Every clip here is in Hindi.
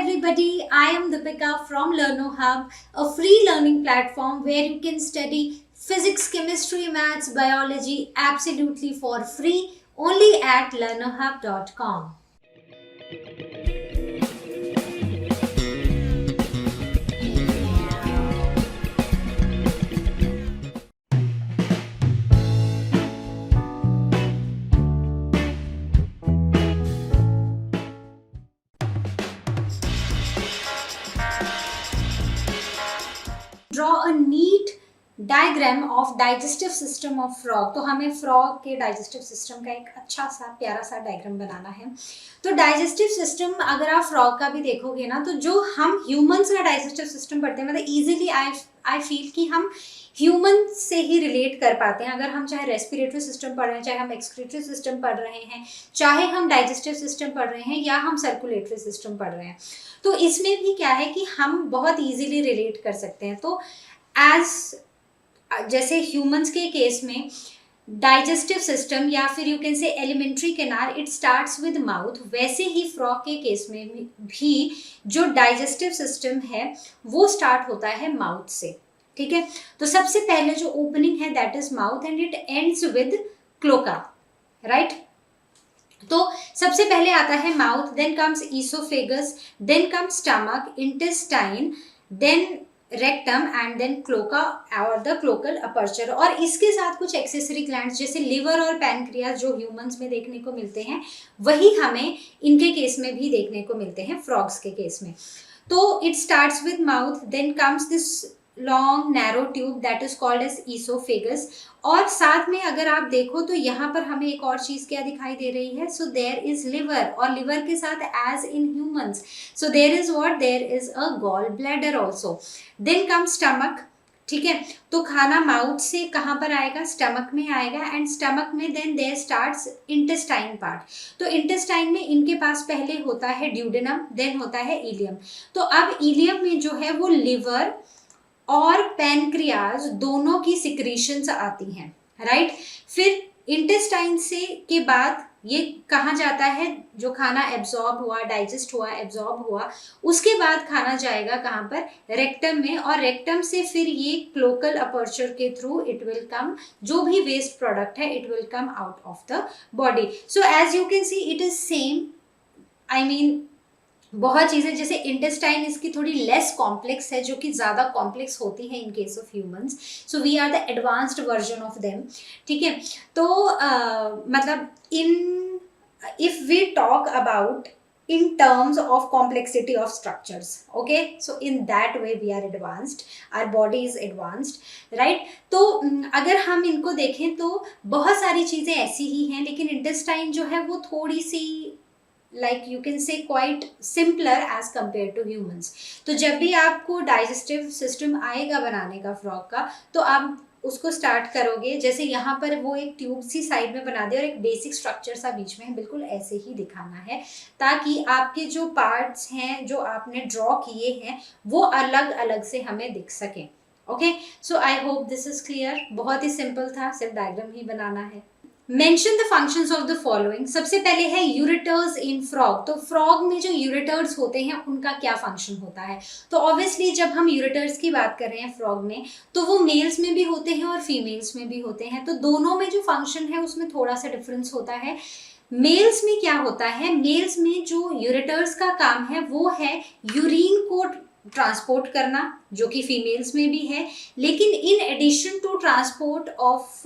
everybody, I am Deepika from Learno Hub, a free learning platform where you can study physics, chemistry, maths, biology absolutely for free only at learnohub.com. Draw a neat diagram of digestive system of frog. तो हमें फ्रॉग के डाइजेस्टिव सिस्टम का एक अच्छा सा प्यारा सा डायग्राम बनाना है। तो डाइजेस्टिव सिस्टम अगर आप फ्रॉग का भी देखोगे ना, तो जो हम ह्यूमंस का डाइजेस्टिव सिस्टम पढ़ते हैं, मतलब इजीली आई फील कि हम ह्यूमन से ही रिलेट कर पाते हैं। अगर हम चाहे रेस्पिरेटरी सिस्टम पढ़ रहे हैं, चाहे हम एक्सक्रीटरी सिस्टम पढ़ रहे हैं, चाहे हम डाइजेस्टिव सिस्टम पढ़ रहे हैं या हम सर्कुलेटरी सिस्टम पढ़ रहे हैं, तो इसमें भी क्या है कि हम बहुत ईजिली रिलेट कर सकते हैं। तो जैसे ह्यूमंस के केस में डाइजेस्टिव सिस्टम या फिर you can say alimentary canal it starts with mouth, वैसे ही फ्रॉग के केस में भी जो डाइजेस्टिव सिस्टम है वो स्टार्ट होता है माउथ से। ठीक है, तो सबसे पहले जो ओपनिंग है that is mouth and it ends with cloaca, right. तो सबसे पहले आता है mouth, then comes oesophagus, then comes stomach, intestine, then rectum and then cloaca और द क्लोकल अपर्चर। और इसके साथ कुछ एक्सेसरी ग्लैंड्स जैसे लिवर और पैनक्रियाज जो ह्यूमंस में देखने को मिलते हैं, वही हमें इनके केस में भी देखने को मिलते हैं फ्रॉग्स के केस में। तो it starts with mouth, then comes this long narrow tube that is called as oesophagus. और साथ में अगर आप देखो तो यहाँ पर हमें एक और चीज क्या दिखाई दे रही है, सो देयर इज लिवर, और लिवर के साथ as in humans so there is what, there is a gall bladder also. Then come stomach, ठीक है, तो खाना माउथ से कहाँ पर आएगा, स्टमक में आएगा, एंड स्टमक में then there starts intestine part. तो इंटेस्टाइन में इनके पास पहले होता है ड्यूडेनम, देन होता है इलियम। तो अब इलियम में जो है वो लिवर और पैनक्रियाज दोनों की सिक्रीशंस आती हैं, राइट। फिर इंटेस्टाइन से के बाद ये कहाँ जाता है, जो खाना एब्जॉर्ब हुआ, डाइजेस्ट हुआ, एब्जॉर्ब हुआ, उसके बाद खाना जाएगा कहाँ पर, रेक्टम में, और रेक्टम से फिर ये क्लोकल अपर्चर के थ्रू इट विल कम, जो भी वेस्ट प्रोडक्ट है it will come out of the body. So as you can see it is same, I mean बहुत चीज़ें, जैसे इंटेस्टाइन इसकी थोड़ी लेस कॉम्प्लेक्स है, जो कि ज़्यादा कॉम्प्लेक्स होती है in case of humans, so we are the advanced version of them. ठीक है, तो मतलब if we talk about in terms of complexity of structures, okay, so in that way we are advanced, our body is advanced, right। तो अगर हम इनको देखें तो बहुत सारी चीज़ें ऐसी ही हैं, लेकिन इंटेस्टाइन जो है वो थोड़ी सी like you can say quite simpler as compared to humans। तो जब भी आपको डाइजेस्टिव सिस्टम आएगा बनाने का फ्रॉग का, तो आप उसको स्टार्ट करोगे, जैसे यहाँ पर वो एक ट्यूब सी साइड में बना दे और एक बेसिक स्ट्रक्चर सा बीच में है, बिल्कुल ऐसे ही दिखाना है, ताकि आपके जो पार्ट्स हैं जो आपने ड्रॉ किए हैं वो अलग अलग से हमें दिख सकें। Okay, so I hope this is clear. बहुत ही सिंपल था, सिर्फ डायग्राम ही बनाना है। Mention the functions of the following. सबसे पहले है यूरेटर्स इन फ्रॉग। तो फ्रॉग में जो यूरेटर्स होते हैं उनका क्या फंक्शन होता है, तो ऑब्वियसली जब हम यूरेटर्स की बात कर रहे हैं फ्रॉग में, तो वो मेल्स में भी होते हैं और फीमेल्स में भी होते हैं। तो दोनों में जो फंक्शन है उसमें थोड़ा सा डिफरेंस होता है। मेल्स में क्या होता है, मेल्स में जो यूरेटर्स का काम है वो है यूरिन को ट्रांसपोर्ट करना, जो कि फीमेल्स में भी है, लेकिन in addition to transport of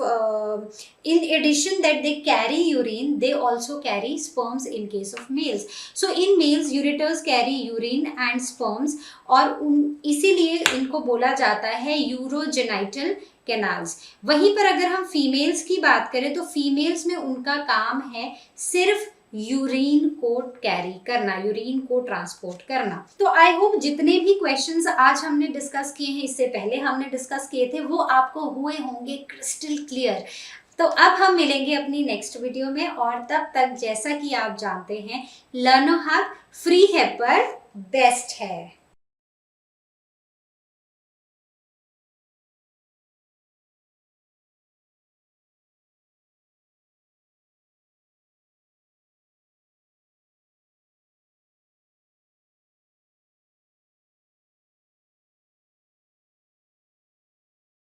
in addition that they carry urine, they also carry sperms in case of males। so in males ureters carry urine and sperms, और इसीलिए इनको बोला जाता है यूरोजेनाइटल कैनाल्स। वहीं पर अगर हम फीमेल्स की बात करें तो फीमेल्स में उनका काम है सिर्फ यूरिन को कैरी करना, यूरिन को ट्रांसपोर्ट करना। तो आई होप जितने भी क्वेश्चंस आज हमने डिस्कस किए हैं, इससे पहले हमने डिस्कस किए थे, वो आपको हुए होंगे क्रिस्टल क्लियर। तो अब हम मिलेंगे अपनी नेक्स्ट वीडियो में, और तब तक जैसा कि आप जानते हैं लर्नो हब फ्री है पर बेस्ट है।